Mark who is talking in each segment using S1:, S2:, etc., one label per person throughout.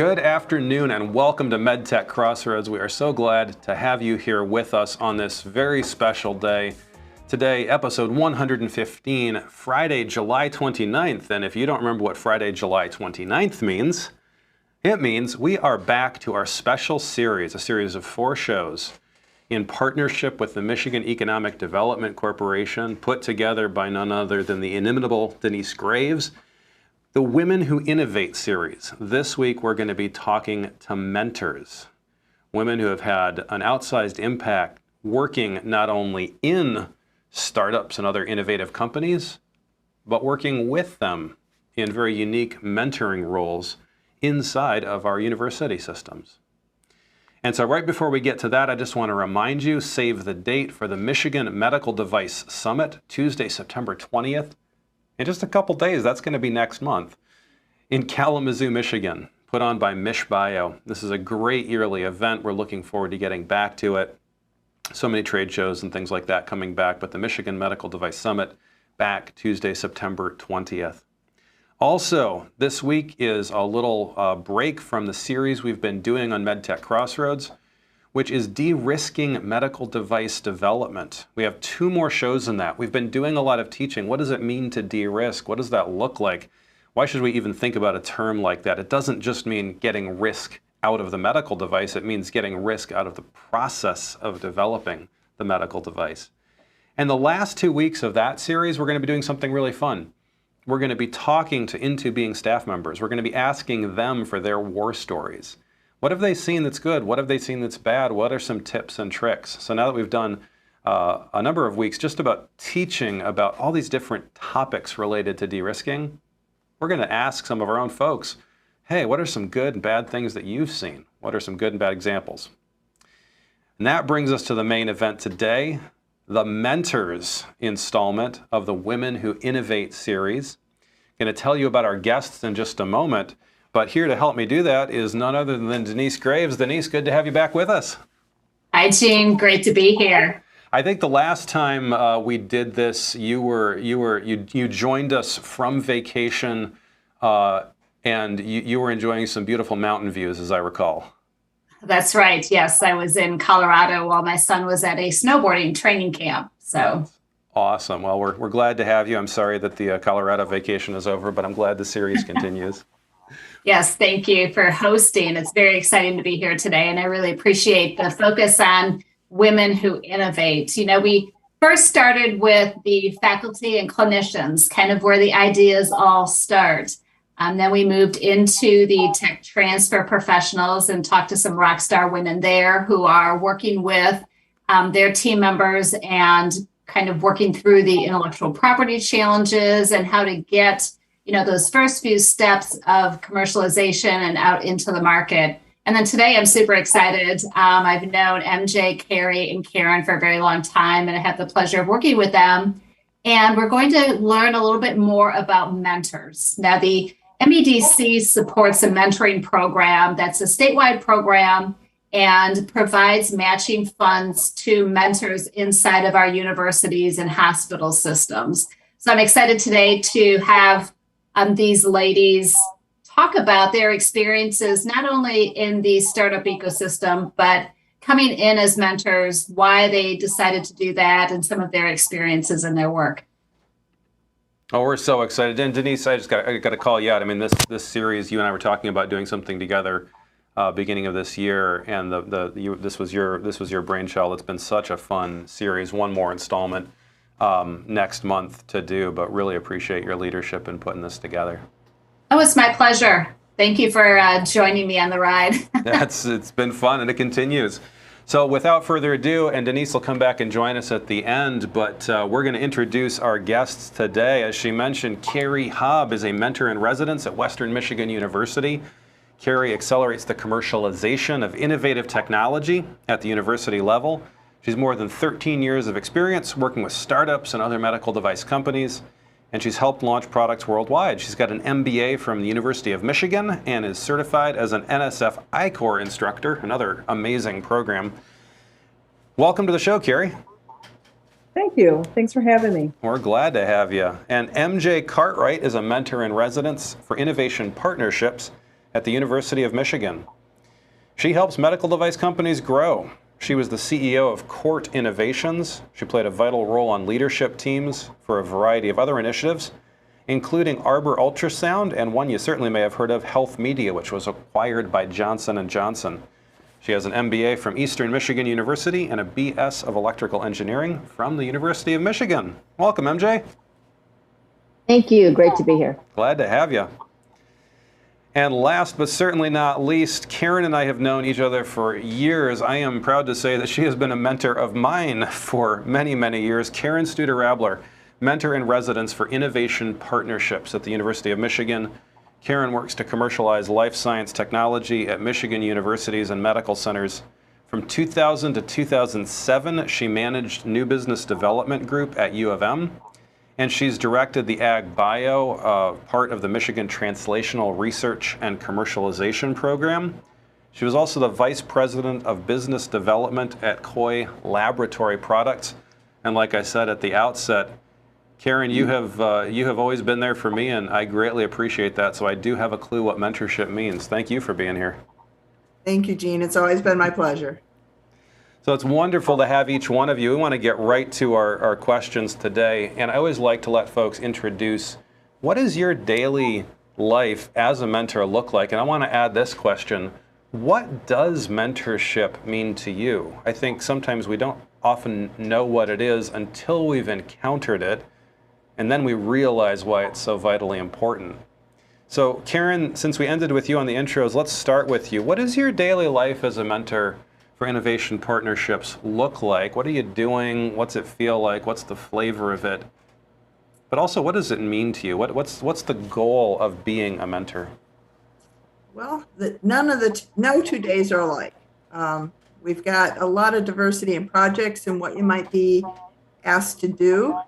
S1: Good afternoon and welcome to MedTech Crossroads. We are so glad to have you here with us on this very special day. Today, episode 115, Friday, July 29th. And if you don't remember what Friday, July 29th means, it means we are back to our special series, a series of 4 shows in partnership with the Michigan Economic Development Corporation, put together by none other than the inimitable Denise Graves. The Women Who Innovate series. This week we're going to be talking to mentors, women who have had an outsized impact working not only in startups and other innovative companies, but working with them in very unique mentoring roles inside of our university systems. And so right before we get to that, I just want to remind you, save the date for the Michigan Medical Device Summit, Tuesday, September 20th. In just a couple days, that's going to be next month, in Kalamazoo, Michigan, put on by MishBio. This is a great yearly event. We're looking forward to getting back to it. So many trade shows and things like that coming back, but the Michigan Medical Device Summit back Tuesday, September 20th. Also, this week is a little break from the series we've been doing on MedTech Crossroads, which is de-risking medical device development. We have 2 more shows in that. We've been doing a lot of teaching. What does it mean to de-risk? What does that look like? Why should we even think about a term like that? It doesn't just mean getting risk out of the medical device. It means getting risk out of the process of developing the medical device. And the last 2 weeks of that series, we're going to be doing something really fun. We're going to be talking to Into Being staff members. We're going to be asking them for their war stories. What have they seen that's good? What have they seen that's bad? What are some tips and tricks? So now that we've done a number of weeks just about teaching about all these different topics related to de-risking, we're going to ask some of our own folks, hey, what are some good and bad things that you've seen? What are some good and bad examples? And that brings us to the main event today, the Mentors installment of the Women Who Innovate series. I'm going to tell you about our guests in just a moment. But here to help me do that is none other than Denise Graves. Denise, good to have you back with us.
S2: Hi, Gene. Great to be here.
S1: I think the last time we did this, you joined us from vacation, and you were enjoying some beautiful mountain views, as I recall.
S2: That's right. Yes, I was in Colorado while my son was at a snowboarding training camp. So
S1: awesome. Well, we're glad to have you. I'm sorry that the Colorado vacation is over, but I'm glad the series continues.
S2: Yes, thank you for hosting. It's very exciting to be here today, and I really appreciate the focus on women who innovate. You know, we first started with the faculty and clinicians, kind of where the ideas all start. Then we moved into the tech transfer professionals and talked to some rock star women there who are working with their team members and kind of working through the intellectual property challenges and how to get those first few steps of commercialization and out into the market. And then today I'm super excited. I've known MJ, Kari, and Karen for a very long time, and I have the pleasure of working with them. And we're going to learn a little bit more about mentors. Now, the MEDC supports a mentoring program that's a statewide program and provides matching funds to mentors inside of our universities and hospital systems. So I'm excited today to have these ladies talk about their experiences, not only in the startup ecosystem, but coming in as mentors, why they decided to do that, and some of their experiences in their work.
S1: Oh, we're so excited. And Denise, I got to call you out. I mean, this series, you and I were talking about doing something together beginning of this year, and this was your brainchild. It's been such a fun series. One more installment next month to do, but really appreciate your leadership in putting this together.
S2: Oh, it's my pleasure. Thank you for joining me on the ride.
S1: It's been fun, and it continues. So without further ado, and Denise will come back and join us at the end, but we're going to introduce our guests today. As she mentioned, Kari Haab is a mentor in residence at Western Michigan University. Kari accelerates the commercialization of innovative technology at the university level. She's more than 13 years of experience working with startups and other medical device companies, and she's helped launch products worldwide. She's got an MBA from the University of Michigan and is certified as an NSF I-Corps instructor, another amazing program. Welcome to the show, Kari.
S3: Thank you. Thanks for having me.
S1: We're glad to have you. And MJ Cartwright is a mentor in residence for innovation partnerships at the University of Michigan. She helps medical device companies grow. She was the CEO of Court Innovations. She played a vital role on leadership teams for a variety of other initiatives, including Arbor Ultrasound and one you certainly may have heard of, Health Media, which was acquired by Johnson & Johnson. She has an MBA from Eastern Michigan University and a BS of Electrical Engineering from the University of Michigan. Welcome, MJ.
S4: Thank you. Great to be here.
S1: Glad to have you. And last but certainly not least, Karen and I have known each other for years. I am proud to say that she has been a mentor of mine for many, many years. Karen Studer-Rabeler, mentor in residence for innovation partnerships at the University of Michigan. Karen works to commercialize life science technology at Michigan universities and medical centers. From 2000 to 2007, she managed new business development group at U of M. And she's directed the Ag Bio part of the Michigan Translational Research and Commercialization Program. She was also the Vice President of Business Development at Coy Laboratory Products. And like I said at the outset, Karen, you have always been there for me, and I greatly appreciate that. So I do have a clue what mentorship means. Thank you for being here.
S5: Thank you, Gene. It's always been my pleasure.
S1: So it's wonderful to have each one of you. We want to get right to our questions today. And I always like to let folks introduce, what does your daily life as a mentor look like? And I want to add this question: what does mentorship mean to you? I think sometimes we don't often know what it is until we've encountered it, and then we realize why it's so vitally important. So Karen, since we ended with you on the intros, let's start with you. What does your daily life as a mentor for innovation partnerships look like? What are you doing? What's it feel like? What's the flavor of it? But also, what does it mean to you? What's the goal of being a mentor?
S5: Well, no 2 days are alike. We've got a lot of diversity in projects and what you might be asked to do.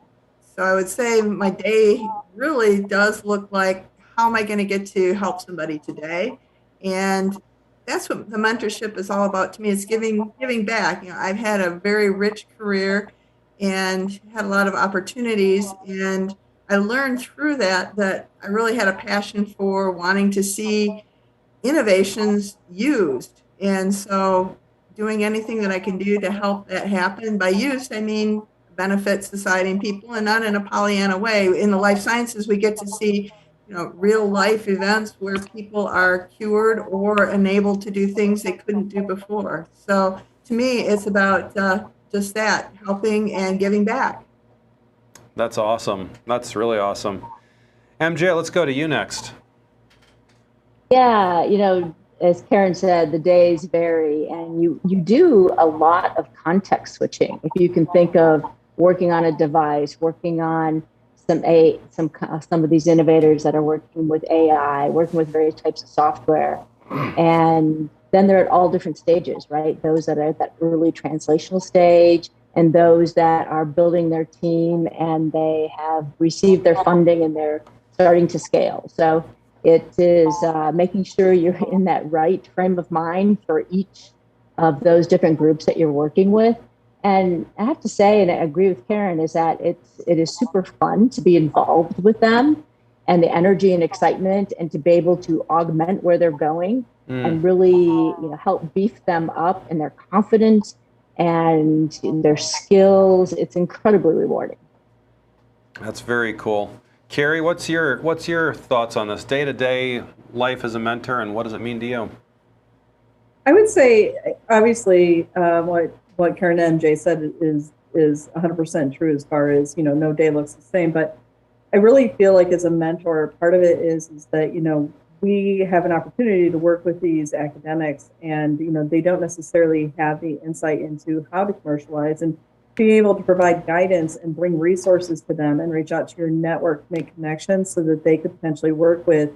S5: So I would say my day really does look like, how am I going to get to help somebody today? And that's what the mentorship is all about to me. It's giving back. I've had a very rich career and had a lot of opportunities, and I learned through that I really had a passion for wanting to see innovations used. And so doing anything that I can do to help that happen. By used, I mean benefit society and people, and not in a Pollyanna way. In the life sciences, we get to see real life events where people are cured or enabled to do things they couldn't do before. So to me, it's about just that, helping and giving back.
S1: That's awesome. That's really awesome. MJ, let's go to you next.
S4: Yeah, as Karen said, the days vary, and you do a lot of context switching. If you can think of working on a device, working on some of these innovators that are working with AI, working with various types of software, and then they're at all different stages, right? Those that are at that early translational stage, and those that are building their team and they have received their funding and they're starting to scale. So it is making sure you're in that right frame of mind for each of those different groups that you're working with. And I have to say, and I agree with Karen, is that it is super fun to be involved with them, and the energy and excitement, and to be able to augment where they're going and really help beef them up in their confidence and in their skills. It's incredibly rewarding.
S1: That's very cool. Kari, what's your thoughts on this day-to-day life as a mentor, and what does it mean to you?
S3: I would say, obviously, what Karen and MJ said is 100% true as far as, no day looks the same. But I really feel like as a mentor, part of it is that, we have an opportunity to work with these academics, and, they don't necessarily have the insight into how to commercialize, and being able to provide guidance and bring resources to them and reach out to your network, make connections so that they could potentially work with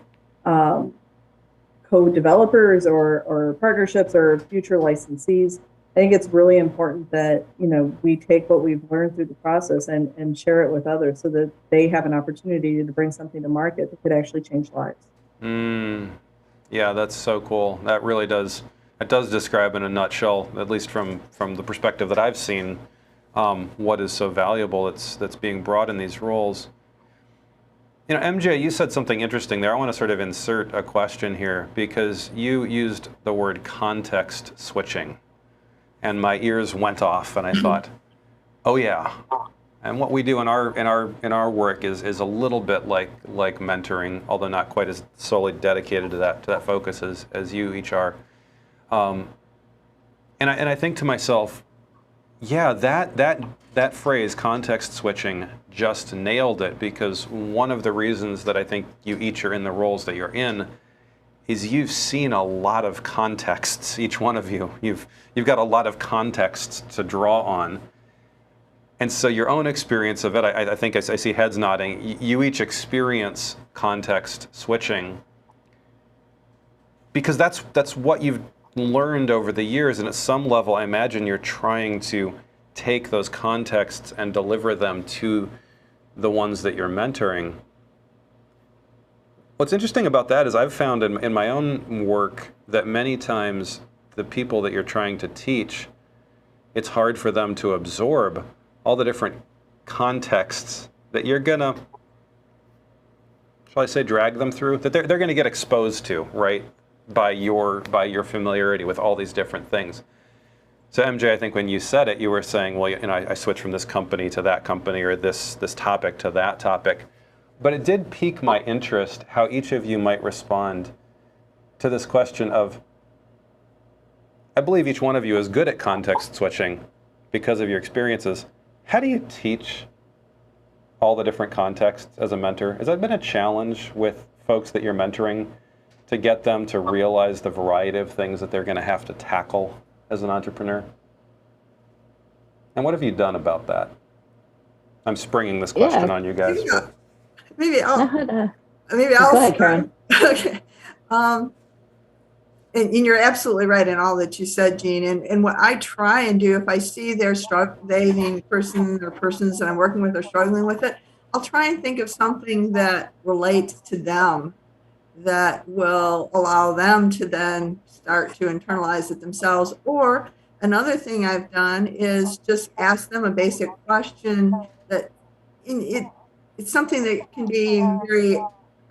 S3: co-developers or partnerships or future licensees. I think it's really important that, we take what we've learned through the process and share it with others so that they have an opportunity to bring something to market that could actually change lives.
S1: Yeah, that's so cool. That really does, it does describe in a nutshell, at least from the perspective that I've seen, what is so valuable that's being brought in these roles. MJ, you said something interesting there. I want to sort of insert a question here because you used the word context switching, and my ears went off, and I thought, oh yeah. And what we do in our work is a little bit like mentoring, although not quite as solely dedicated to that focus as you each are. And I think to myself, yeah, that phrase, context switching, just nailed it, because one of the reasons that I think you each are in the roles that you're in is you've seen a lot of contexts, each one of you. You've got a lot of contexts to draw on. And so your own experience of it, I think I see heads nodding, you each experience context switching because that's what you've learned over the years, and at some level I imagine you're trying to take those contexts and deliver them to the ones that you're mentoring. What's interesting about that is I've found in my own work that many times the people that you're trying to teach, it's hard for them to absorb all the different contexts that you're gonna, shall I say, drag them through, that they're gonna get exposed to, right, by your familiarity with all these different things. So MJ, I think when you said it, you were saying, well, I switched from this company to that company, or this topic to that topic. But it did pique my interest how each of you might respond to this question of, I believe each one of you is good at context switching because of your experiences. How do you teach all the different contexts as a mentor? Has that been a challenge with folks that you're mentoring to get them to realize the variety of things that they're going to have to tackle as an entrepreneur? And what have you done about that? I'm springing this question on you guys.
S5: Yeah. Maybe I'll
S4: Go
S5: start.
S4: ahead, Karen.
S5: Okay. And you're absolutely right in all that you said, Jean. And what I try and do, if I see they being person or persons that I'm working with are struggling with it, I'll try and think of something that relates to them that will allow them to then start to internalize it themselves. Or another thing I've done is just ask them a basic question that it's something that can be very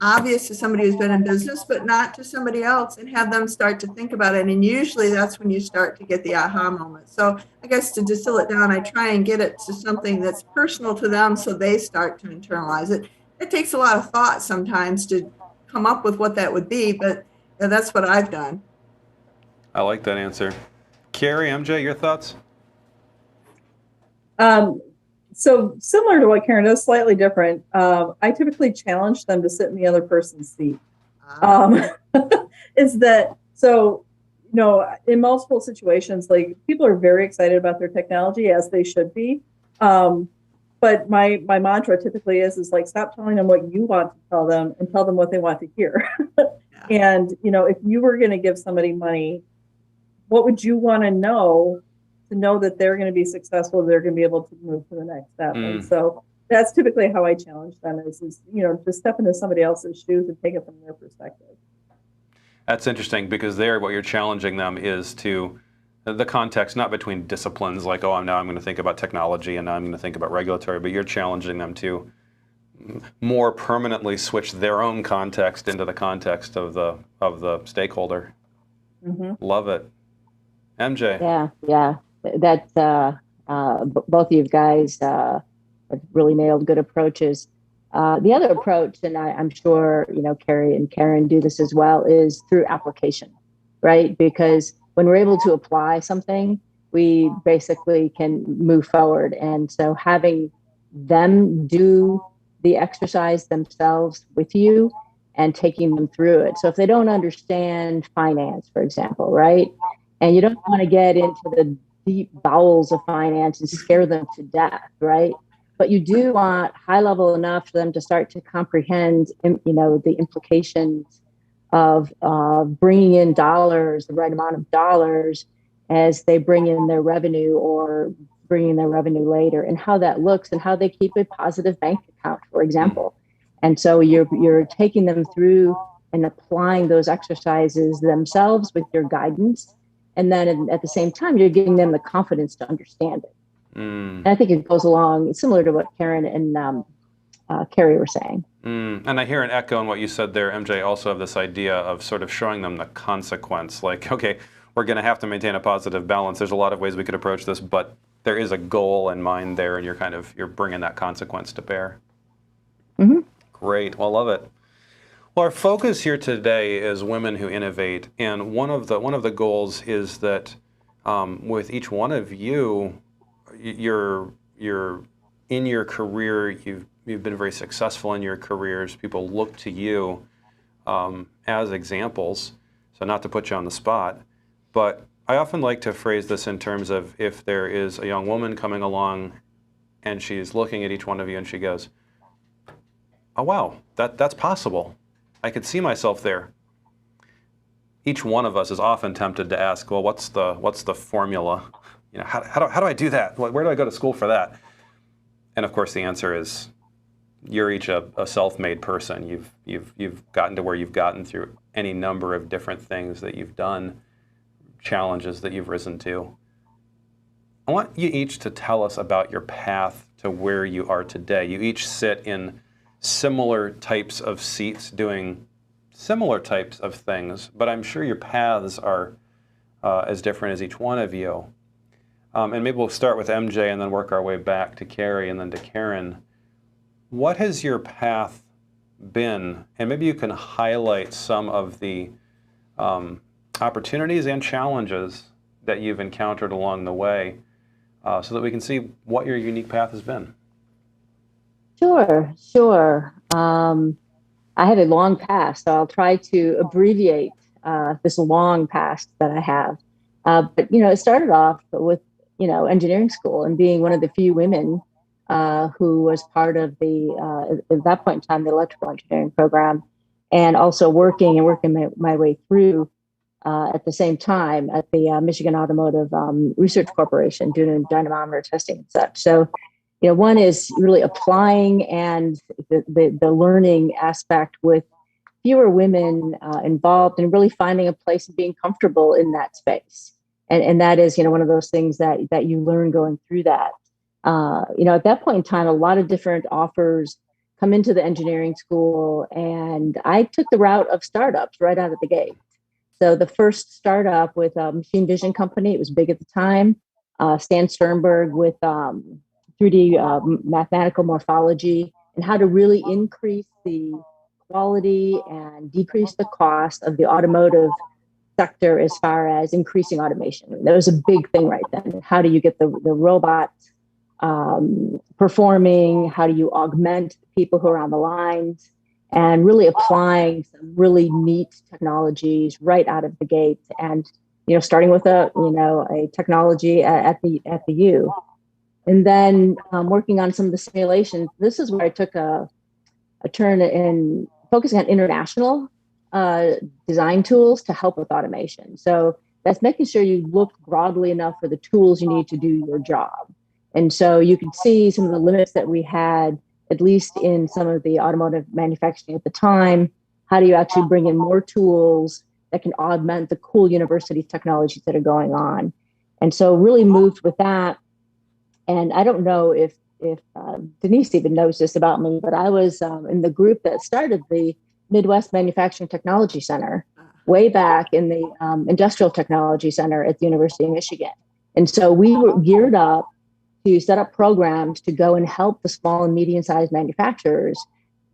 S5: obvious to somebody who's been in business, but not to somebody else, and have them start to think about it. And usually that's when you start to get the aha moment. So I guess to distill it down, I try and get it to something that's personal to them so they start to internalize it. It takes a lot of thought sometimes to come up with what that would be, but that's what I've done.
S1: I like that answer. Kari, MJ, your thoughts?
S3: So similar to what Karen does, slightly different. I typically challenge them to sit in the other person's seat. Is that so? In multiple situations, like people are very excited about their technology, as they should be. But my mantra typically is like, stop telling them what you want to tell them and tell them what they want to hear. And if you were going to give somebody money, what would you want to know that they're going to be successful, they're going to be able to move to the next step? And so that's typically how I challenge them is just step into somebody else's shoes and take it from their perspective.
S1: That's interesting because what you're challenging them is to the context, not between disciplines like, oh, now I'm going to think about technology and now I'm going to think about regulatory, but you're challenging them to more permanently switch their own context into the context of the stakeholder. Mm-hmm. Love it. MJ.
S4: Yeah. That's both of you guys have really nailed good approaches. The other approach, and I'm sure Kari and Karen do this as well, is through application, right? Because when we're able to apply something, we basically can move forward. And so having them do the exercise themselves with you and taking them through it. So if they don't understand finance, for example, right? And you don't want to get into the deep bowels of finance and scare them to death, right? But you do want high level enough for them to start to comprehend, the implications of bringing in dollars, the right amount of dollars, as they bring in their revenue or bringing their revenue later, and how that looks and how they keep a positive bank account, for example. And so you're taking them through and applying those exercises themselves with your guidance. And then at the same time, you're giving them the confidence to understand it. And I think it goes along similar to what Karen and Kari were saying.
S1: And I hear an echo in what you said there, MJ, also of this idea of sort of showing them the consequence. Like, okay, we're going to have to maintain a positive balance. There's a lot of ways we could approach this, but there is a goal in mind there, and you're bringing that consequence to bear.
S4: Mm-hmm.
S1: Great. Well, love it. Well, our focus here today is Women Who Innovate, and one of the goals is that with each one of you, you're in your career, you've been very successful in your careers. People look to you as examples. So not to put you on the spot, but I often like to phrase this in terms of if there is a young woman coming along and she's looking at each one of you and she goes, "Oh wow, that's possible. I could see myself there." Each one of us is often tempted to ask, "Well, what's the formula? You know, how do I do that? Where do I go to school for that?" And of course, the answer is you're each a self-made person. You've gotten to where you've gotten through any number of different things that you've done, challenges that you've risen to. I want you each to tell us about your path to where you are today. You each sit in similar types of seats doing similar types of things, but I'm sure your paths are as different as each one of you. And maybe we'll start with MJ and then work our way back to Kari and then to Karen. What has your path been? And maybe you can highlight some of the opportunities and challenges that you've encountered along the way so that we can see what your unique path has been.
S4: Sure. I had a long past, so I'll try to abbreviate this long past that I have. But, it started off with, engineering school and being one of the few women who was part of at that point in time, the electrical engineering program, and also working my way through at the same time at the Michigan Automotive Research Corporation doing dynamometer testing and such. So, one is really applying and the learning aspect with fewer women involved and really finding a place and being comfortable in that space. And that is, one of those things that you learn going through that. At that point in time, a lot of different offers come into the engineering school, and I took the route of startups right out of the gate. So the first startup with a machine vision company, it was big at the time, Stan Sternberg with 3D mathematical morphology and how to really increase the quality and decrease the cost of the automotive sector as far as increasing automation. That was a big thing right then. How do you get the robots performing? How do you augment the people who are on the lines? And really applying some really neat technologies right out of the gate. And, starting with a technology at the U. And then working on some of the simulations. This is where I took a turn in focusing on international design tools to help with automation. So that's making sure you look broadly enough for the tools you need to do your job. And so you can see some of the limits that we had, at least in some of the automotive manufacturing at the time. How do you actually bring in more tools that can augment the cool university technologies that are going on? And so really moved with that. And I don't know if Denise even knows this about me, but I was in the group that started the Midwest Manufacturing Technology Center way back in the Industrial Technology Center at the University of Michigan. And so we were geared up to set up programs to go and help the small and medium-sized manufacturers,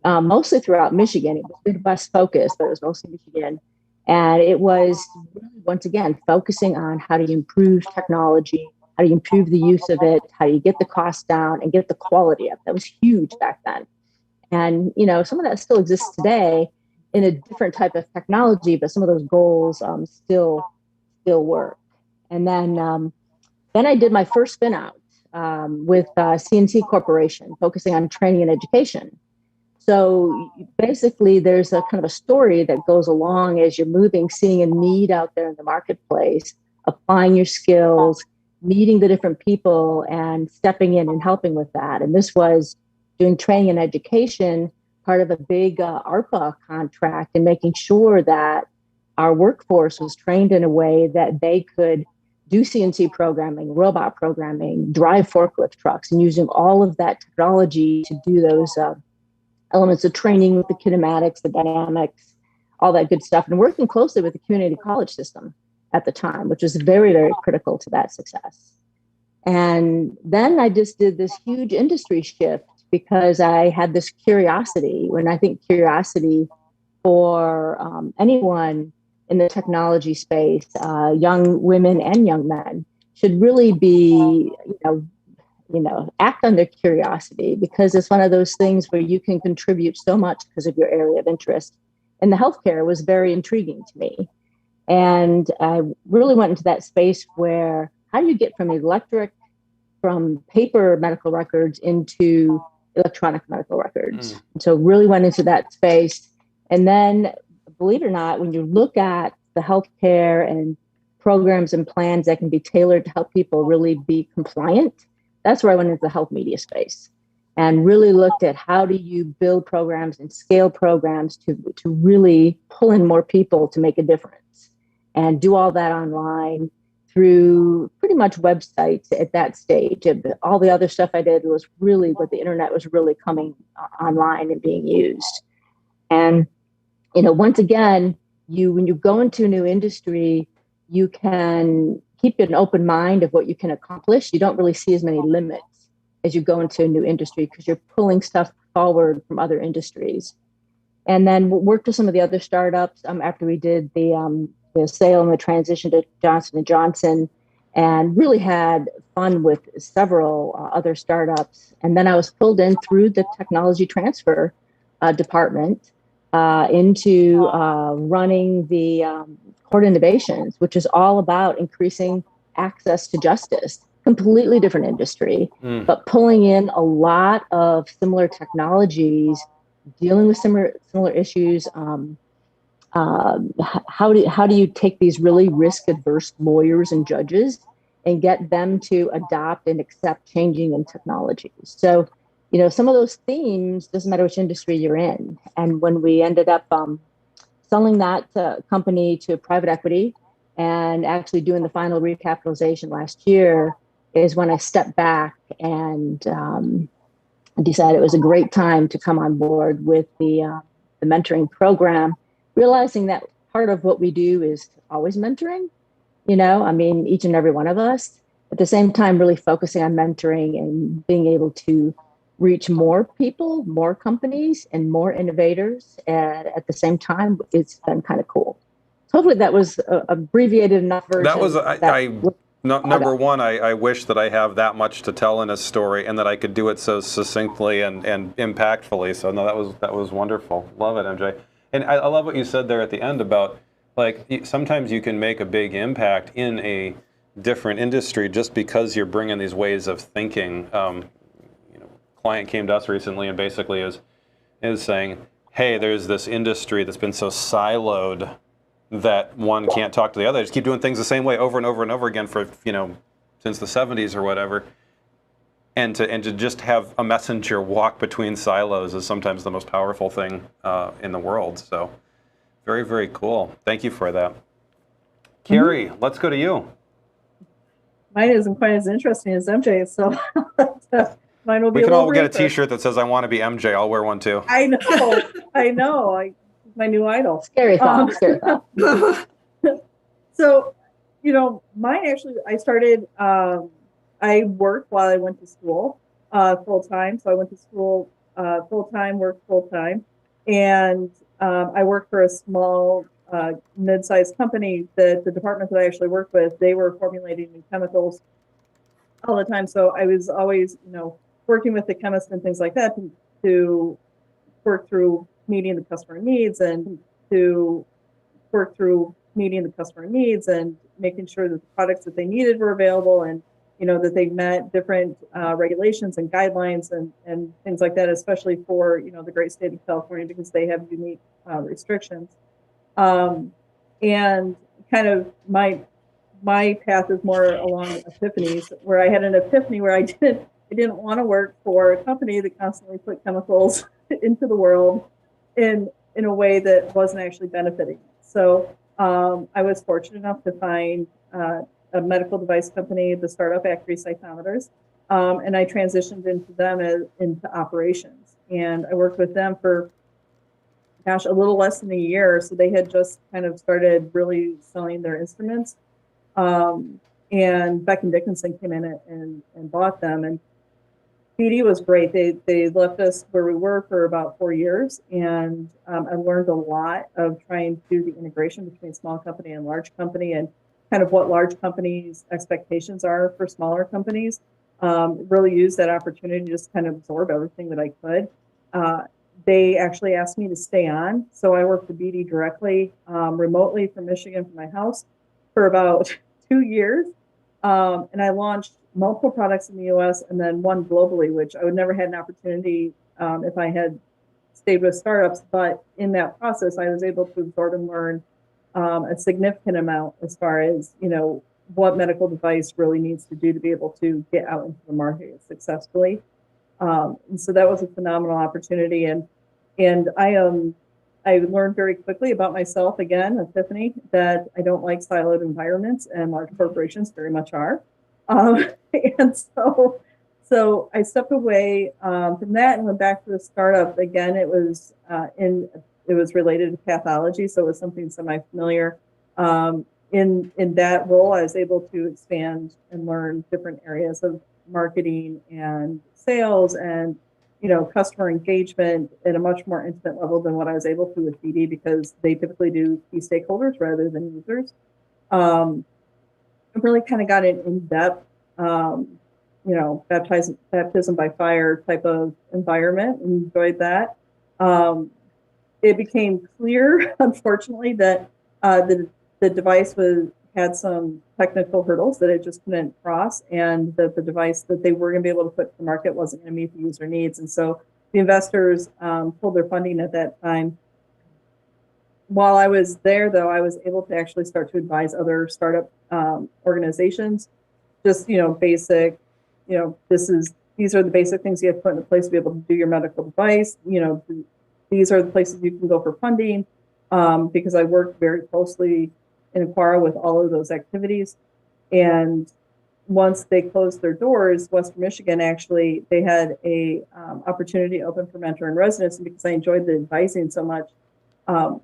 S4: mostly throughout Michigan. It was Midwest focused, but it was mostly Michigan. And it was, once again, focusing on how do you improve technology, how do you improve the use of it, how do you get the cost down and get the quality up. That was huge back then. And, some of that still exists today in a different type of technology, but some of those goals still work. And then I did my first spin out with CNC Corporation, focusing on training and education. So basically, there's a kind of a story that goes along as you're moving, seeing a need out there in the marketplace, applying your skills, meeting the different people and stepping in and helping with that. And this was doing training and education, part of a big ARPA contract, and making sure that our workforce was trained in a way that they could do CNC programming, robot programming, drive forklift trucks, and using all of that technology to do elements of training with the kinematics, the dynamics, all that good stuff, and working closely with the community college system at the time, which was very, very critical to that success. And then I just did this huge industry shift because I had this curiosity. When I think curiosity for anyone in the technology space, young women and young men, should really be, act on their curiosity, because it's one of those things where you can contribute so much because of your area of interest. And the healthcare was very intriguing to me. And I really went into that space where how do you get from paper medical records into electronic medical records? So really went into that space. And then, believe it or not, when you look at the healthcare and programs and plans that can be tailored to help people really be compliant, that's where I went into the health media space and really looked at how do you build programs and scale programs to really pull in more people to make a difference, and do all that online through pretty much websites at that stage. All the other stuff I did was really what the internet was really coming online and being used. And, once again, when you go into a new industry, you can keep an open mind of what you can accomplish. You don't really see as many limits as you go into a new industry because you're pulling stuff forward from other industries. And then worked with some of the other startups after we did the sale and the transition to Johnson & Johnson, and really had fun with several other startups. And then I was pulled in through the technology transfer department into running the Court Innovations, which is all about increasing access to justice. Completely different industry, but pulling in a lot of similar technologies, dealing with similar issues. How do you take these really risk-averse lawyers and judges and get them to adopt and accept changing in technologies? So, some of those themes, doesn't matter which industry you're in. And when we ended up selling that company to private equity and actually doing the final recapitalization last year, is when I stepped back and decided it was a great time to come on board with the mentoring program, realizing that part of what we do is always mentoring, each and every one of us. At the same time, really focusing on mentoring and being able to reach more people, more companies, and more innovators. And at the same time, it's been kind of cool. So hopefully that was a abbreviated enough version.
S1: That was, number one, I wish that I have that much to tell in a story and that I could do it so succinctly and impactfully. So no, that was wonderful. Love it, MJ. And I love what you said there at the end about, sometimes you can make a big impact in a different industry just because you're bringing these ways of thinking. Client came to us recently and basically is saying, hey, there's this industry that's been so siloed that one can't talk to the other. They just keep doing things the same way over and over and over again for, since the 70s or whatever. And to just have a messenger walk between silos is sometimes the most powerful thing in the world. So very, very cool. Thank you for that. Kari, let's go to you.
S3: Mine isn't quite as interesting as MJ, so mine will be.
S1: We can all get a
S3: briefer.
S1: T-shirt that says "I want to be MJ." I'll wear one too.
S3: I know. My new idol.
S4: Scary thought. Scary thought.
S3: So, mine actually. I started. I worked while I went to school full time. So I went to school full time, worked full time, and I worked for a small mid-sized company. The department that I actually worked with, they were formulating new chemicals all the time. So I was always, working with the chemists and things like that to work through meeting the customer needs and making sure that the products that they needed were available, and that they met different regulations and guidelines and things like that, especially for the great state of California, because they have unique restrictions. And kind of my path is more along epiphanies, where I had an epiphany where I didn't want to work for a company that constantly put chemicals into the world in a way that wasn't actually benefiting. So I was fortunate enough to find a medical device company, the startup Acri Cytometers, and I transitioned into them into operations. and I worked with them for, gosh, a little less than a year. So they had just kind of started really selling their instruments. And Beck and Dickinson came in and bought them. And BD was great. They left us where we were for about 4 years. And I learned a lot of trying to do the integration between small company and large company, and kind of what large companies' expectations are for smaller companies. Really used that opportunity to just kind of absorb everything that I could. They actually asked me to stay on. So I worked for BD directly, remotely from Michigan from my house for about 2 years. And I launched multiple products in the US and then one globally, which I would never had an opportunity if I had stayed with startups. But in that process, I was able to absorb and learn a significant amount as far as, what medical device really needs to do to be able to get out into the market successfully. And so that was a phenomenal opportunity. And I learned very quickly about myself, again, epiphany, that I don't like siloed environments, and large corporations very much are. And so I stepped away from that and went back to the startup. Again, it was related to pathology, so it was something semi-familiar. In that role, I was able to expand and learn different areas of marketing and sales and customer engagement at a much more intimate level than what I was able to with BD, because they typically do key stakeholders rather than users. I really kind of got an in-depth, baptism by fire type of environment, and enjoyed that. It became clear, unfortunately, that the device had some technical hurdles that it just couldn't cross, and that the device that they were going to be able to put to the market wasn't going to meet the user needs. And so the investors pulled their funding at that time. While I was there, though, I was able to actually start to advise other startup organizations, just, basic, these are the basic things you have to put into place to be able to do your medical device. These are the places you can go for funding, because I worked very closely in Aquara with all of those activities. And once they closed their doors, Western Michigan, actually, they had a opportunity open for mentor in residence. And because I enjoyed the advising so much, I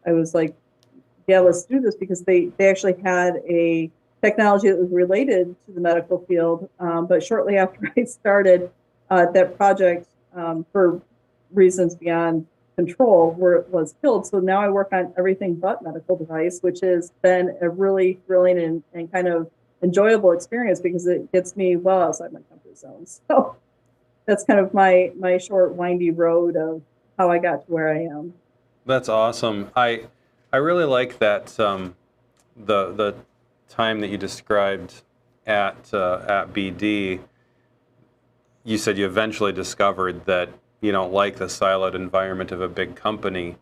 S3: was like, yeah, let's do this, because they actually had a technology that was related to the medical field. But shortly after I started that project, for reasons beyond control, was killed. So now I work on everything but medical device, which has been a really thrilling and kind of enjoyable experience, because it gets me well outside my comfort zone. So that's kind of my short, windy road of how I got to where I am.
S1: That's awesome. I really like that the time that you described at BD. You said you eventually discovered that you don't like the siloed environment of a big company.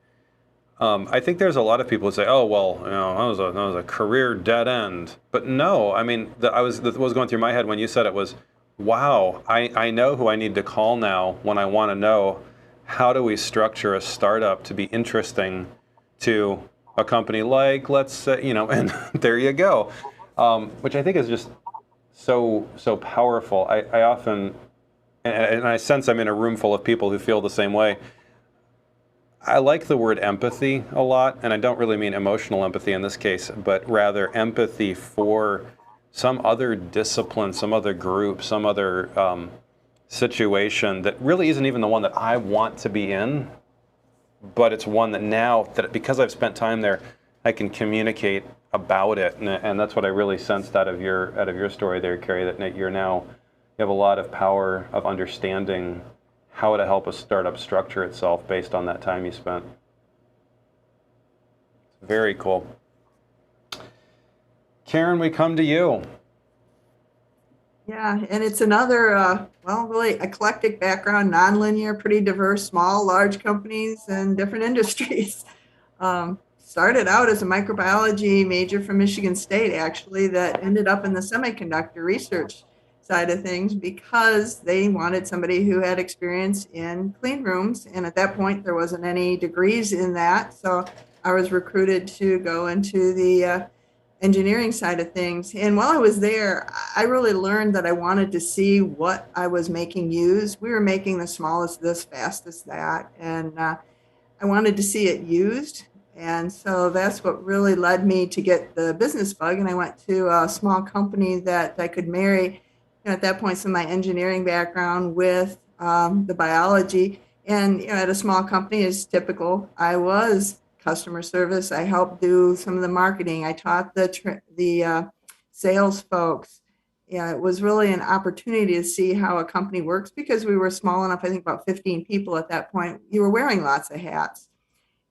S1: I think there's a lot of people who say, "Oh, well, that was a career dead end." But no, I mean, what was going through my head when you said it was, "Wow, I know who I need to call now when I want to know how do we structure a startup to be interesting to a company like, let's say, and there you go," which I think is just so powerful. I often. And I sense I'm in a room full of people who feel the same way. I like the word empathy a lot, and I don't really mean emotional empathy in this case, but rather empathy for some other discipline, some other group, some other situation that really isn't even the one that I want to be in, but it's one that now, that because I've spent time there, I can communicate about it. And that's what I really sensed out of your story there, Kari, that you have a lot of power of understanding how to help a startup structure itself based on that time you spent. Very cool. Karen, we come to you.
S5: Yeah, and it's another, really eclectic background, nonlinear, pretty diverse, small, large companies and different industries. Started out as a microbiology major from Michigan State, actually, that ended up in the semiconductor research side of things, because they wanted somebody who had experience in clean rooms. And at that point, there wasn't any degrees in that. So I was recruited to go into the engineering side of things. And while I was there, I really learned that I wanted to see what I was making used. We were making the smallest this, fastest that, and I wanted to see it used. And so that's what really led me to get the business bug. And I went to a small company that I could marry, at that point, some of my engineering background with the biology. And at a small company, as typical, I was customer service. I helped do some of the marketing. I taught the sales folks. Yeah, it was really an opportunity to see how a company works because we were small enough, I think about 15 people at that point. You were wearing lots of hats.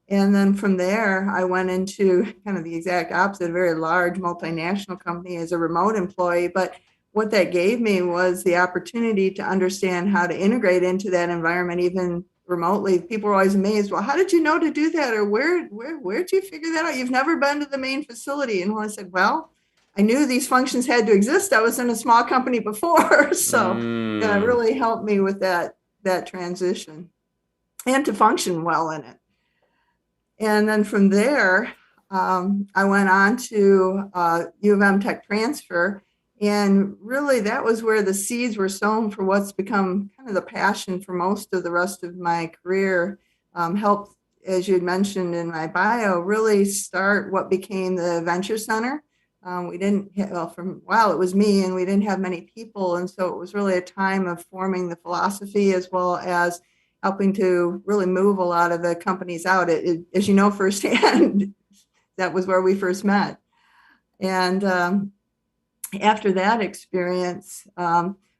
S5: And then from there, I went into kind of the exact opposite, a very large multinational company as a remote employee. But what that gave me was the opportunity to understand how to integrate into that environment, even remotely. People were always amazed, well, how did you know to do that? Or where'd you figure that out? You've never been to the main facility. And when I said, well, I knew these functions had to exist. I was in a small company before. So it really helped me with that transition and to function well in it. And then from there, I went on to U of M Tech Transfer. And really, that was where the seeds were sown for what's become kind of the passion for most of the rest of my career. Helped, as you had mentioned in my bio, really start what became the Venture Center. We didn't, well, for a while it was me, and we didn't have many people. And so it was really a time of forming the philosophy as well as helping to really move a lot of the companies out. As you know firsthand, that was where we first met. And after that experience,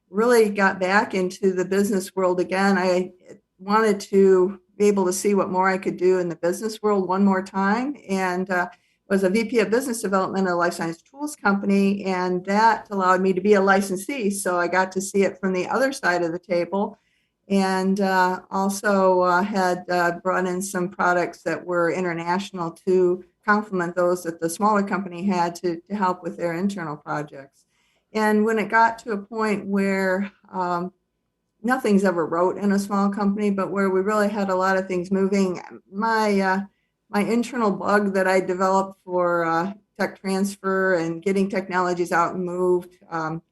S5: really got back into the business world again. I wanted to be able to see what more I could do in the business world one more time, and was a VP of business development at a life science tools company, and that allowed me to be a licensee. So I got to see it from the other side of the table, and also had brought in some products that were international to complement those that the smaller company had to help with their internal projects. And when it got to a point where nothing's ever wrote in a small company, but where we really had a lot of things moving, my internal bug that I developed for tech transfer and getting technologies out and moved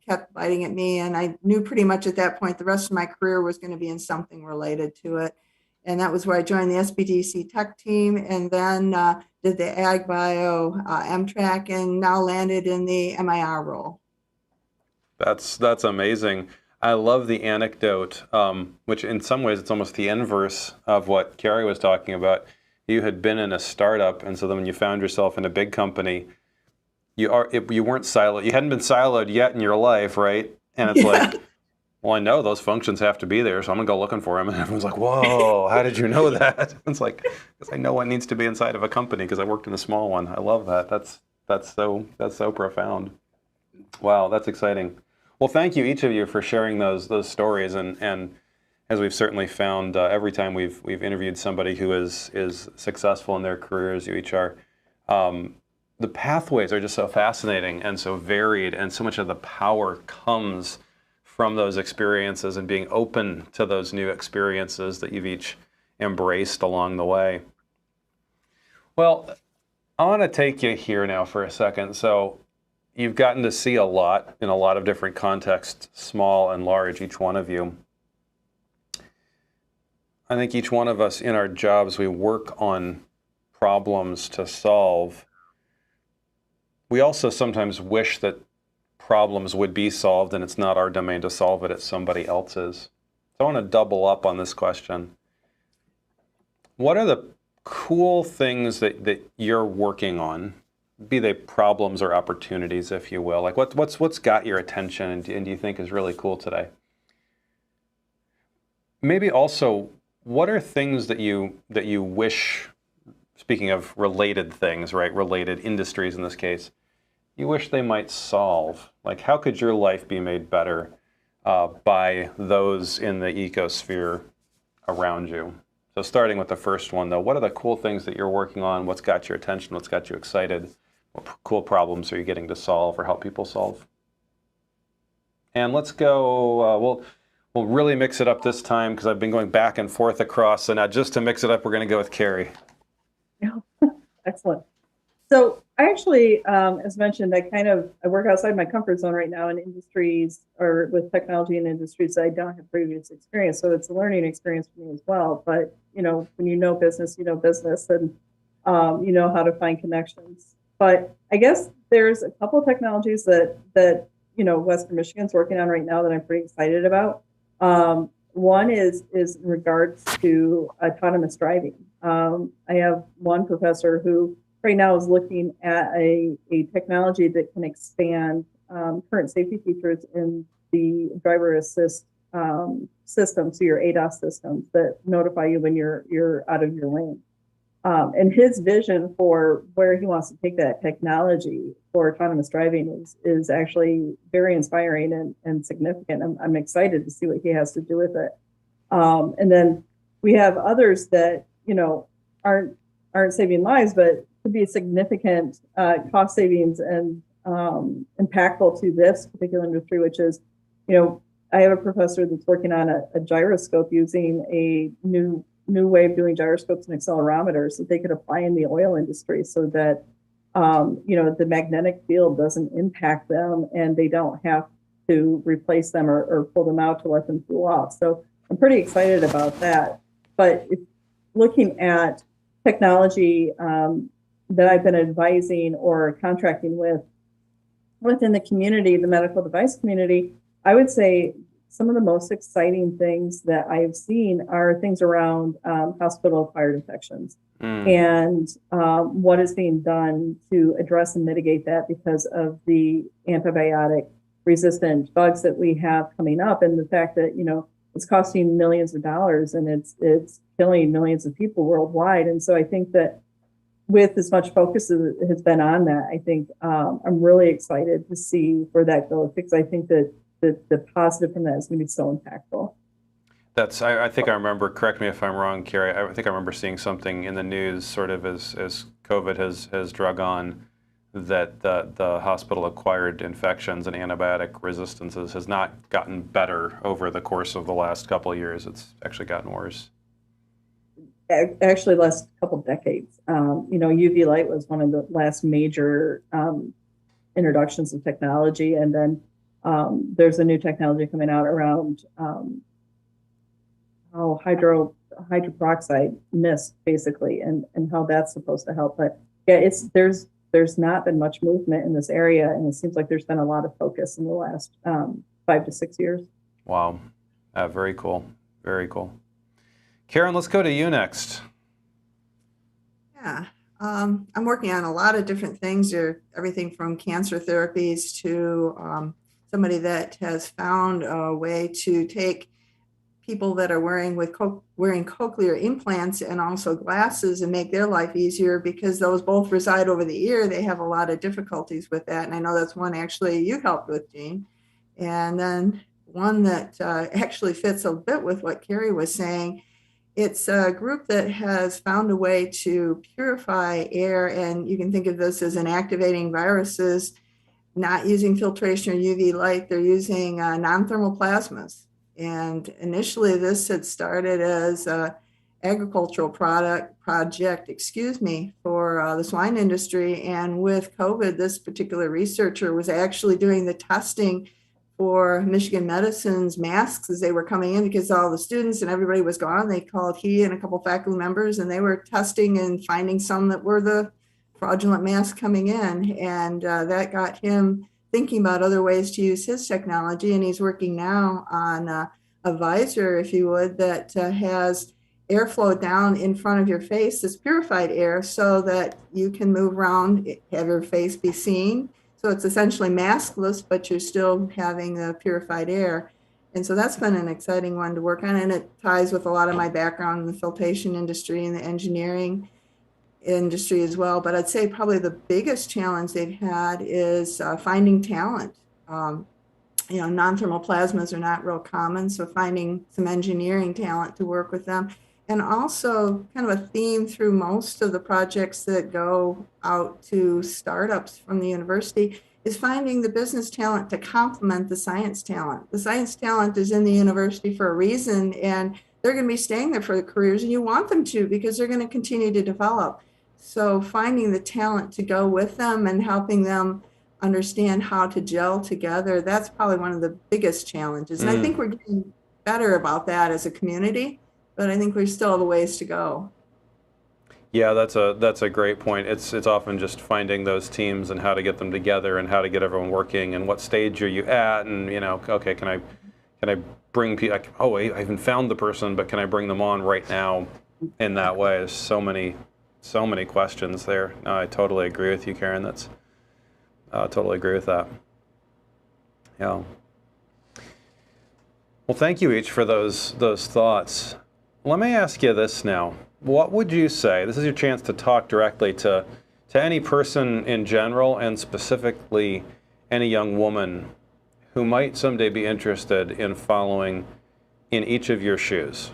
S5: kept biting at me. And I knew pretty much at that point the rest of my career was going to be in something related to it. And that was where I joined the SBDC tech team, and then did the ag bio MTrack, and now landed in the MIR role.
S1: That's amazing. I love the anecdote, which in some ways it's almost the inverse of what Kari was talking about. You had been in a startup, and so then when you found yourself in a big company, you weren't siloed. You hadn't been siloed yet in your life, right? And it's like, well, I know those functions have to be there, so I'm gonna go looking for them. And everyone's like, whoa, how did you know that? It's like, because I know what needs to be inside of a company because I worked in a small one. I love that. That's so profound. Wow, that's exciting. Well, thank you, each of you, for sharing those stories. And as we've certainly found, every time we've interviewed somebody who is successful in their careers, you each are. The pathways are just so fascinating and so varied, and so much of the power comes from those experiences and being open to those new experiences that you've each embraced along the way. Well, I want to take you here now for a second. So you've gotten to see a lot in a lot of different contexts, small and large, each one of you. I think each one of us in our jobs, we work on problems to solve. We also sometimes wish that problems would be solved, and it's not our domain to solve it, it's somebody else's. So I want to double up on this question. What are the cool things that you're working on, be they problems or opportunities, if you will? Like what's got your attention and do you think is really cool today? Maybe also, what are things that you wish, speaking of related things, right, related industries in this case, you wish they might solve? Like, how could your life be made better by those in the ecosphere around you? So starting with the first one, though, what are the cool things that you're working on? What's got your attention? What's got you excited? What cool problems are you getting to solve or help people solve? And let's go, we'll really mix it up this time because I've been going back and forth across. So now just to mix it up, we're going to go with Kari.
S3: Yeah, excellent. So I actually, as mentioned, I work outside my comfort zone right now in industries or with technology and industries that I don't have previous experience. So it's a learning experience for me as well. But when business, and you know how to find connections. But I guess there's a couple of technologies that Western Michigan's working on right now that I'm pretty excited about. One is in regards to autonomous driving. I have one professor who right now is looking at a technology that can expand current safety features in the driver assist systems, so your ADAS systems that notify you when you're out of your lane. And his vision for where he wants to take that technology for autonomous driving is actually very inspiring and significant. I'm excited to see what he has to do with it. And then we have others that aren't saving lives, but could be significant cost savings and impactful to this particular industry, which is, I have a professor that's working on a gyroscope using a new way of doing gyroscopes and accelerometers that they could apply in the oil industry so that, the magnetic field doesn't impact them and they don't have to replace them or pull them out to let them cool off. So I'm pretty excited about that. But looking at technology that I've been advising or contracting with within the community, the medical device community, I would say some of the most exciting things that I've seen are things around hospital-acquired infections and what is being done to address and mitigate that because of the antibiotic-resistant bugs that we have coming up, and the fact that it's costing millions of dollars and it's killing millions of people worldwide. And so I think that with as much focus as has been on that, I think I'm really excited to see where that goes, because I think that the positive from that is going to be so impactful.
S1: I think I remember, correct me if I'm wrong, Kari, I think I remember seeing something in the news sort of as COVID has drug on, that the hospital-acquired infections and antibiotic resistances has not gotten better over the course of the last couple of years. It's actually gotten worse.
S3: Actually, last couple of decades. UV light was one of the last major introductions of technology, and then there's a new technology coming out around hydroperoxide mist, basically, and how that's supposed to help. But yeah, there's not been much movement in this area, and it seems like there's been a lot of focus in the last 5 to 6 years. Wow,
S1: very cool, very cool. Karen, let's go to you next.
S5: Yeah, I'm working on a lot of different things here, everything from cancer therapies to somebody that has found a way to take people that are wearing cochlear implants and also glasses and make their life easier, because those both reside over the ear. They have a lot of difficulties with that. And I know that's one actually you helped with, Jean. And then one that actually fits a bit with what Kari was saying. It's a group that has found a way to purify air, and you can think of this as inactivating viruses, not using filtration or UV light. They're using non-thermal plasmas. And initially this had started as an agricultural project, for the swine industry. And with COVID, this particular researcher was actually doing the testing for Michigan Medicine's masks as they were coming in, because all the students and everybody was gone. They called he and a couple faculty members, and they were testing and finding some that were the fraudulent masks coming in. And that got him thinking about other ways to use his technology. And he's working now on a visor, if you would, that has airflow down in front of your face, this purified air, so that you can move around, have your face be seen. So it's essentially maskless, but you're still having the purified air. And so that's been an exciting one to work on. And it ties with a lot of my background in the filtration industry and the engineering industry as well. But I'd say probably the biggest challenge they've had is finding talent. Non-thermal plasmas are not real common, so finding some engineering talent to work with them. And also kind of a theme through most of the projects that go out to startups from the university is finding the business talent to complement the science talent. The science talent is in the university for a reason, and they're going to be staying there for their careers, and you want them to, because they're going to continue to develop. So finding the talent to go with them and helping them understand how to gel together, that's probably one of the biggest challenges. And I think we're getting better about that as a community, but I think we still have a ways to go.
S1: Yeah, that's a great point. It's often just finding those teams and how to get them together and how to get everyone working and what stage are you at, and okay, can I bring people, like, oh wait, I haven't found the person, but can I bring them on right now in that way? There's so many questions there. No, I totally agree with you, Karen. That's totally agree with that. Yeah. Well, thank you each for those thoughts. Let me ask you this now. What would you say, this is your chance to talk directly to any person in general and specifically any young woman who might someday be interested in following in each of your shoes.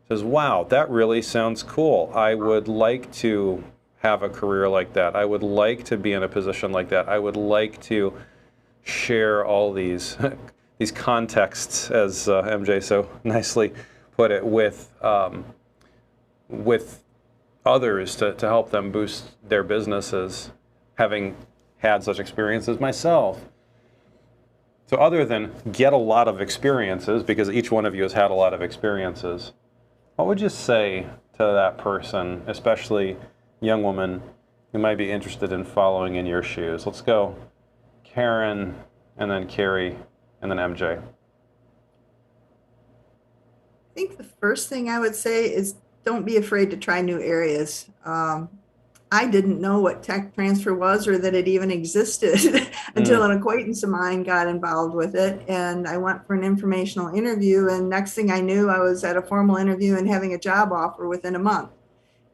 S1: Says, wow, that really sounds cool. I would like to have a career like that. I would like to be in a position like that. I would like to share all these these contexts, as MJ so nicely put it, with others to help them boost their businesses, having had such experiences myself. So other than get a lot of experiences, because each one of you has had a lot of experiences, what would you say to that person, especially young woman who might be interested in following in your shoes? Let's go Karen, and then Kari, and then MJ.
S5: I think the first thing I would say is don't be afraid to try new areas. I didn't know what tech transfer was or that it even existed until an acquaintance of mine got involved with it. And I went for an informational interview, and next thing I knew, I was at a formal interview and having a job offer within a month.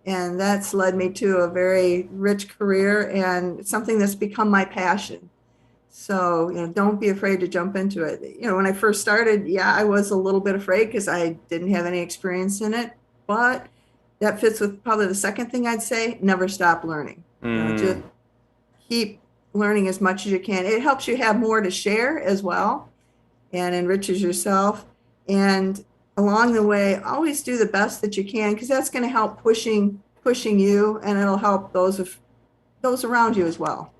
S5: And that's led me to a very rich career and something that's become my passion. So, don't be afraid to jump into it. When I first started, I was a little bit afraid because I didn't have any experience in it, but that fits with probably the second thing I'd say: never stop learning. Just keep learning as much as you can. It helps you have more to share as well and enriches yourself. And along the way, always do the best that you can, because that's going to help pushing you, and it'll help those around you as well.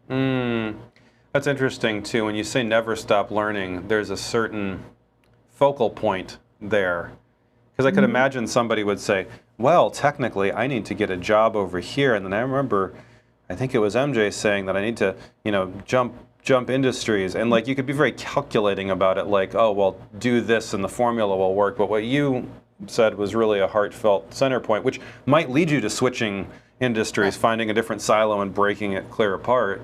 S1: That's interesting too. When you say never stop learning, there's a certain focal point there. Because I could imagine somebody would say, well, technically, I need to get a job over here. And then I remember, I think it was MJ saying that I need to, jump industries. And like, you could be very calculating about it, like, oh, well, do this and the formula will work. But what you said was really a heartfelt center point, which might lead you to switching industries, finding a different silo and breaking it clear apart.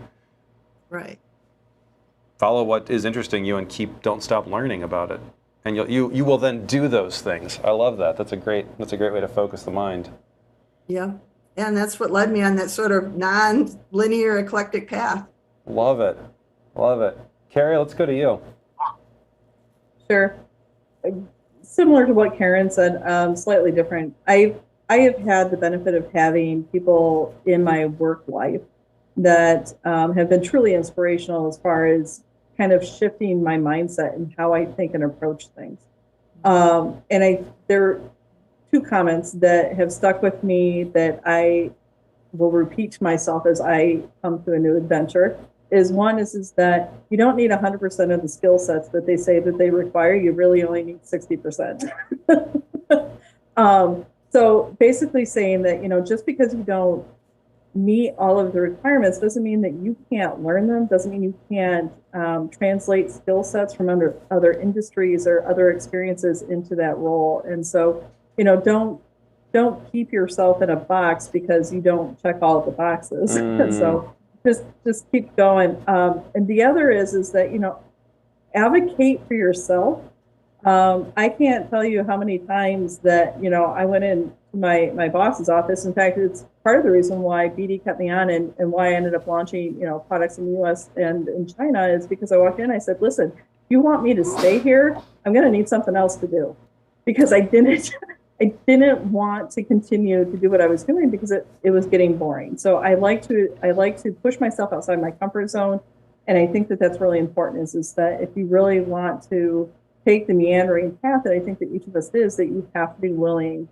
S5: Right.
S1: Follow what is interesting you and don't stop learning about it. And you will then do those things. I love that. That's a great way to focus the mind.
S5: Yeah. And that's what led me on that sort of non-linear eclectic path.
S1: Love it. Love it. Kari, let's go to you.
S3: Sure. Similar to what Karen said, slightly different. I have had the benefit of having people in my work life that have been truly inspirational as far as kind of shifting my mindset and how I think and approach things. And there are two comments that have stuck with me that I will repeat to myself as I come to a new adventure. One is that you don't need 100% of the skill sets that they say that they require. You really only need 60%. So basically saying that, just because you don't meet all of the requirements doesn't mean that you can't learn them, doesn't mean you can't translate skill sets from other industries or other experiences into that role. And so, don't keep yourself in a box because you don't check all of the boxes. So just keep going. And the other is that, advocate for yourself. I can't tell you how many times that, I went in my boss's office. In fact, it's part of the reason why BD kept me on and why I ended up launching, products in the US and in China, is because I walked in, I said, listen, if you want me to stay here, I'm going to need something else to do, because I didn't want to continue to do what I was doing because it was getting boring. So I like to push myself outside my comfort zone. And I think that that's really important is that if you really want to take the meandering path that I think that each of us is, that you have to be willing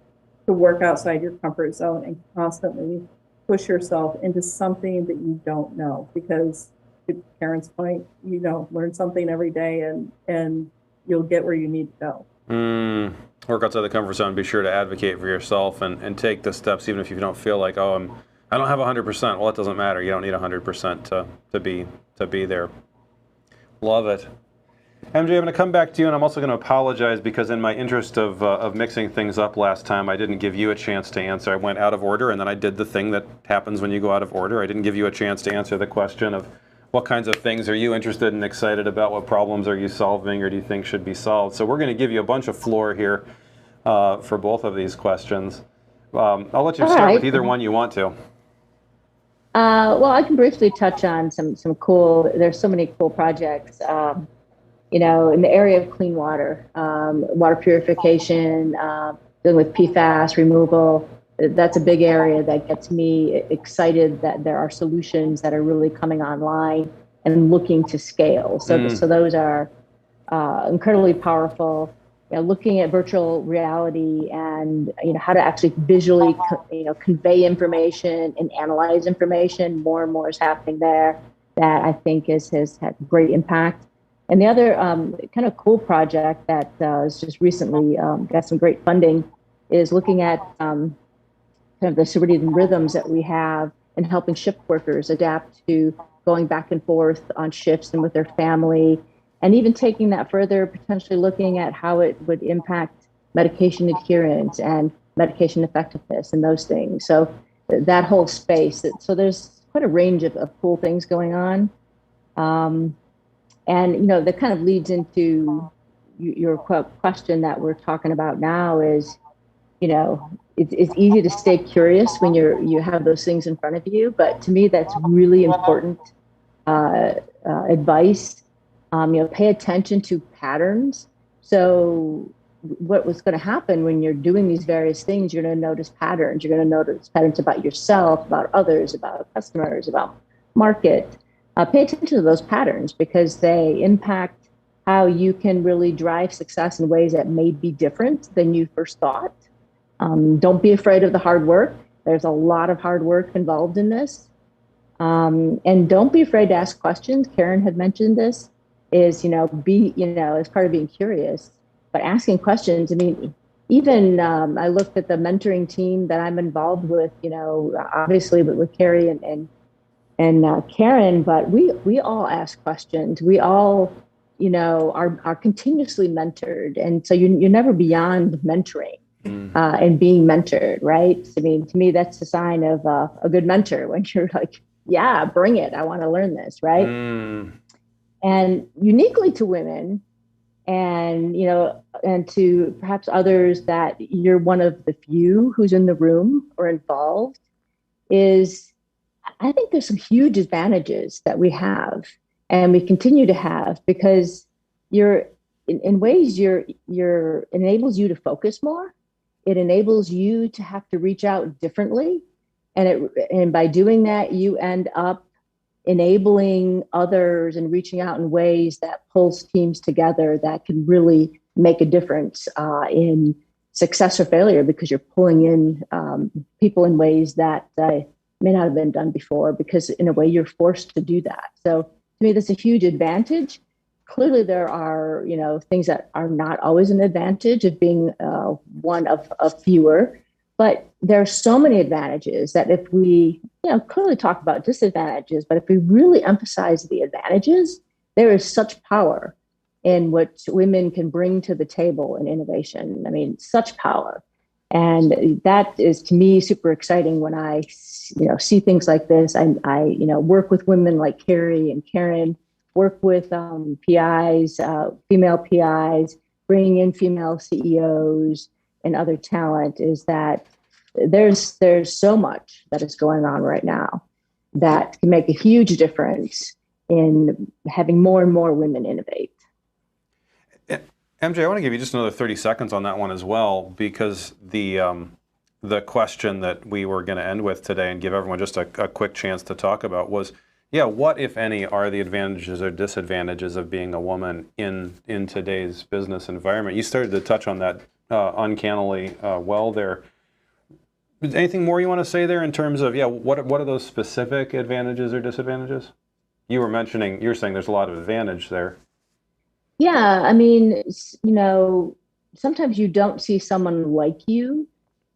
S3: to work outside your comfort zone and constantly push yourself into something that you don't know, because to Karen's point, learn something every day and you'll get where you need to go.
S1: Work outside the comfort zone. Be sure to advocate for yourself and take the steps, even if you don't feel like, I don't have 100%. Well, it doesn't matter. You don't need 100% to be there. Love it. MJ, I'm going to come back to you, and I'm also going to apologize because in my interest of mixing things up last time, I didn't give you a chance to answer. I went out of order, and then I did the thing that happens when you go out of order. I didn't give you a chance to answer the question of what kinds of things are you interested and excited about, what problems are you solving or do you think should be solved. So we're going to give you a bunch of floor here for both of these questions. I'll let you start with either one you want to.
S4: Well, I can briefly touch on some cool, there's so many cool projects, in the area of clean water, water purification, dealing with PFAS removal. That's a big area that gets me excited that there are solutions that are really coming online and looking to scale. So those are incredibly powerful. Looking at virtual reality and how to actually visually convey information and analyze information. More and more is happening there that I think has had great impact. And the other kind of cool project that has just recently got some great funding is looking at kind of the circadian rhythms that we have and helping shift workers adapt to going back and forth on shifts and with their family. And even taking that further, potentially looking at how it would impact medication adherence and medication effectiveness and those things. So that whole space. So there's quite a range of cool things going on. And, that kind of leads into your question that we're talking about now is, it's easy to stay curious when you have those things in front of you. But to me, that's really important advice. Pay attention to patterns. So what was going to happen when you're doing these various things, you're going to notice patterns. You're going to notice patterns about yourself, about others, about customers, about market. Pay attention to those patterns because they impact how you can really drive success in ways that may be different than you first thought. Don't be afraid of the hard work. There's a lot of hard work involved in this. And don't be afraid to ask questions. Karen had mentioned this. Is, as part of being curious, but asking questions. I mean, even I looked at the mentoring team that I'm involved with, obviously with Kari and Karen, but we all ask questions. We all, are continuously mentored. And so you're never beyond mentoring and being mentored, right? I mean, to me, that's a sign of a good mentor when you're like, yeah, bring it. I want to learn this, right? And uniquely to women and, and to perhaps others that you're one of the few who's in the room or involved is, I think there's some huge advantages that we have and we continue to have because in ways enables you to focus more. It enables you to have to reach out differently. And by doing that, you end up enabling others and reaching out in ways that pulls teams together that can really make a difference in success or failure because you're pulling in people in ways that may not have been done before because in a way you're forced to do that. So to me, that's a huge advantage. Clearly, there are things that are not always an advantage of being one of fewer. But there are so many advantages that if we, clearly talk about disadvantages, but if we really emphasize the advantages, there is such power in what women can bring to the table in innovation. I mean, such power. And that is, to me, super exciting when I, see things like this. I work with women like Kari and Karen, work with PIs, female PIs, bringing in female CEOs, and other talent is that there's so much that is going on right now that can make a huge difference in having more and more women innovate.
S1: MJ, I want to give you just another 30 seconds on that one as well, because the question that we were going to end with today and give everyone just a quick chance to talk about was, what, if any, are the advantages or disadvantages of being a woman in today's business environment? You started to touch on that uncannily well there. Anything more you want to say there in terms of, what are those specific advantages or disadvantages? You were saying there's a lot of advantage there.
S4: Yeah, I mean, sometimes you don't see someone like you,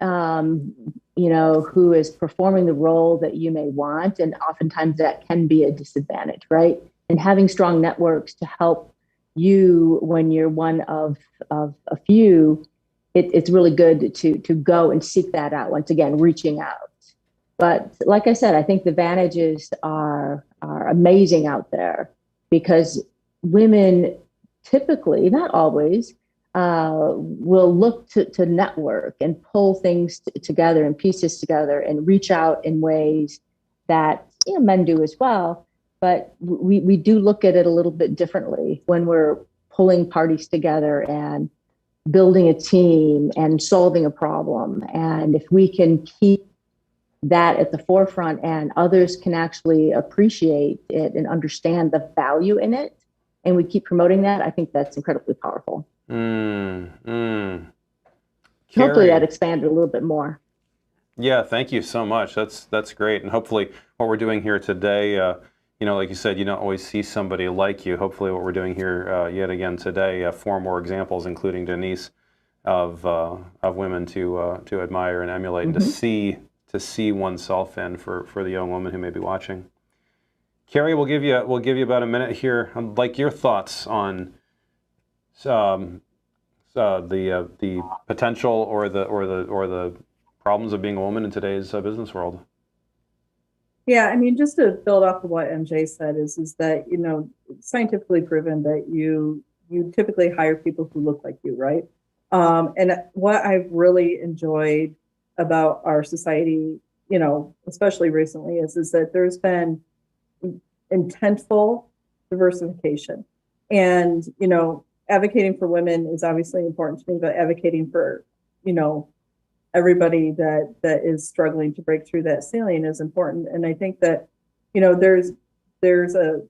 S4: who is performing the role that you may want, and oftentimes that can be a disadvantage, right? And having strong networks to help you when you're one of a few, it's really good to go and seek that out. Once again, reaching out. But like I said, I think the advantages are amazing out there, because women typically, not always, will look to network and pull things together and pieces together and reach out in ways that men do as well. But we do look at it a little bit differently when we're pulling parties together and building a team and solving a problem. And if we can keep that at the forefront and others can actually appreciate it and understand the value in it, and we keep promoting that, I think that's incredibly powerful. Hopefully that expanded a little bit more.
S1: Yeah, thank you so much. That's great. And hopefully what we're doing here today, like you said, you don't always see somebody like you. Hopefully what we're doing here yet again today, 4 more examples, including Denise, of women to admire and emulate, and to see oneself in for the young woman who may be watching. Kari, we'll give you about a minute here. I'd like your thoughts on the potential or the problems of being a woman in today's business world.
S3: Yeah, I mean, just to build off of what MJ said is that, it's scientifically proven that you typically hire people who look like you, right? And what I've really enjoyed about our society, especially recently, is that there's been intentful diversification. And, advocating for women is obviously important to me, but advocating for, everybody that is struggling to break through that ceiling is important. And I think that, there's a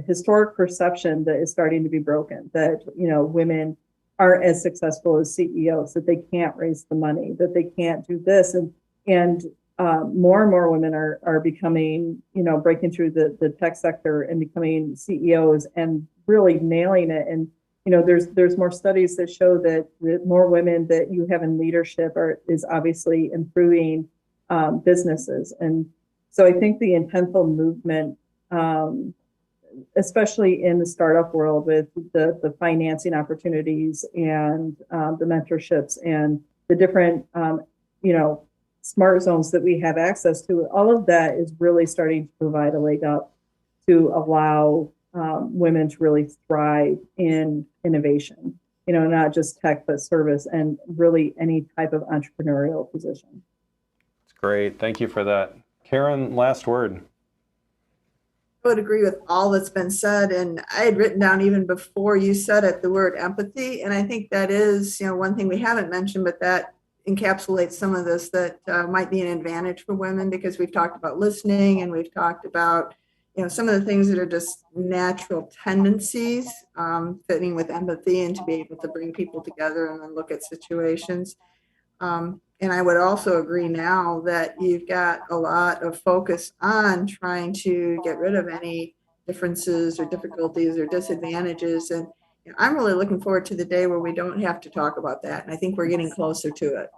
S3: historic perception that is starting to be broken, that, women aren't as successful as CEOs, that they can't raise the money, that they can't do this. And more and more women are becoming, breaking through the tech sector and becoming CEOs and really nailing it. And, there's more studies that show that the more women that you have in leadership is obviously improving businesses. And so I think the intentful movement, especially in the startup world with the financing opportunities and the mentorships and the different, smart zones that we have access to, all of that is really starting to provide a leg up to allow women to really thrive in innovation, not just tech, but service and really any type of entrepreneurial position.
S1: That's great. Thank you for that. Karen, last word.
S5: I would agree with all that's been said. And I had written down even before you said it, the word empathy. And I think that is, one thing we haven't mentioned, but that encapsulates some of this that might be an advantage for women, because we've talked about listening and we've talked about, some of the things that are just natural tendencies, fitting with empathy and to be able to bring people together and then look at situations. And I would also agree now that you've got a lot of focus on trying to get rid of any differences or difficulties or disadvantages. And I'm really looking forward to the day where we don't have to talk about that. And I think we're getting closer to it.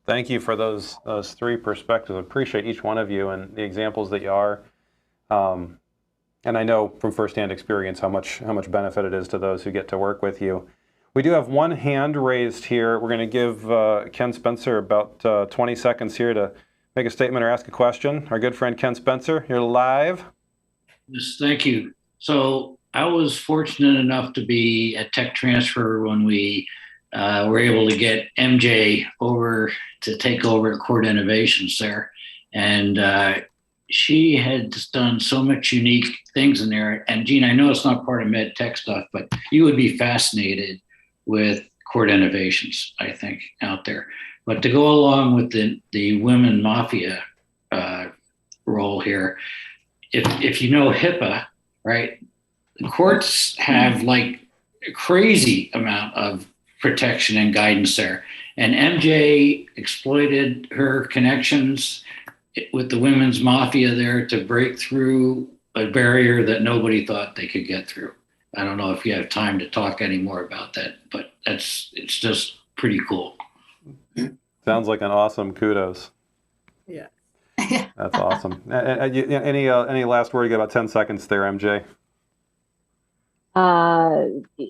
S1: Thank you for those 3 perspectives. I appreciate each one of you and the examples that you are. And I know from firsthand experience how much benefit it is to those who get to work with you. We do have one hand raised here. We're going to give Ken Spencer about 20 seconds here to make a statement or ask a question. Our good friend Ken Spencer, you're live.
S6: Yes, thank you. So I was fortunate enough to be at Tech Transfer when we were able to get MJ over to take over at Court Innovations there. And she had just done so much unique things in there. And Gene, I know it's not part of med tech stuff, but you would be fascinated with Court Innovations, I think, out there. But to go along with the women mafia role here, if you know HIPAA, right, the courts have like a crazy amount of protection and guidance there. And MJ exploited her connections with the women's mafia there to break through a barrier that nobody thought they could get through. I don't know if you have time to talk any more about that, but it's just pretty cool.
S1: Sounds like an awesome kudos.
S5: Yeah.
S1: That's awesome. Any last word? You got about 10 seconds there, MJ.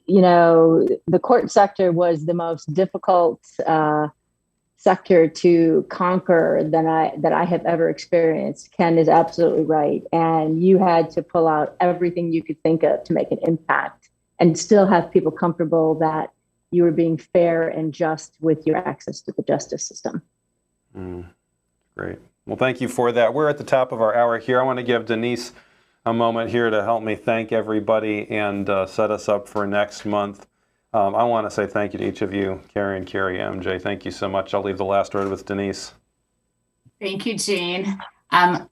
S4: You know, the court sector was the most difficult sector to conquer that I have ever experienced. Ken is absolutely right. And you had to pull out everything you could think of to make an impact and still have people comfortable that you were being fair and just with your access to the justice system.
S1: Great. Well, thank you for that. We're at the top of our hour here. I want to give Denise a moment here to help me thank everybody and set us up for next month. I want to say thank you to each of you, Karen, Kari, MJ. Thank you so much. I'll leave the last word with Denise.
S2: Thank you, Gene.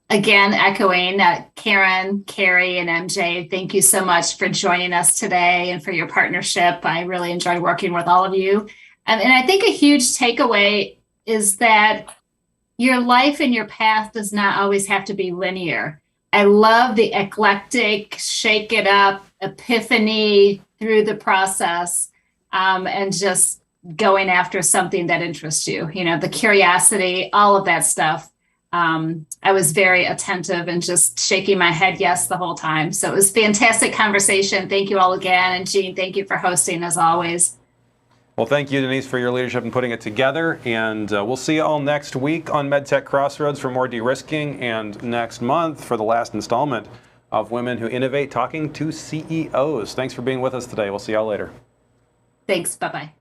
S2: Again, echoing Karen, Kari, and MJ, thank you so much for joining us today and for your partnership. I really enjoyed working with all of you. And I think a huge takeaway is that your life and your path does not always have to be linear. I love the eclectic, shake it up, epiphany through the process, and just going after something that interests you. You know, the curiosity, all of that stuff. I was very attentive and just shaking my head yes the whole time. So it was a fantastic conversation. Thank you all again. And Gene, thank you for hosting as always.
S1: Well, thank you, Denise, for your leadership in putting it together. And we'll see you all next week on MedTech Crossroads for more de-risking, and next month for the last installment of Women Who Innovate, talking to CEOs. Thanks for being with us today. We'll see y'all later.
S2: Thanks. Bye-bye.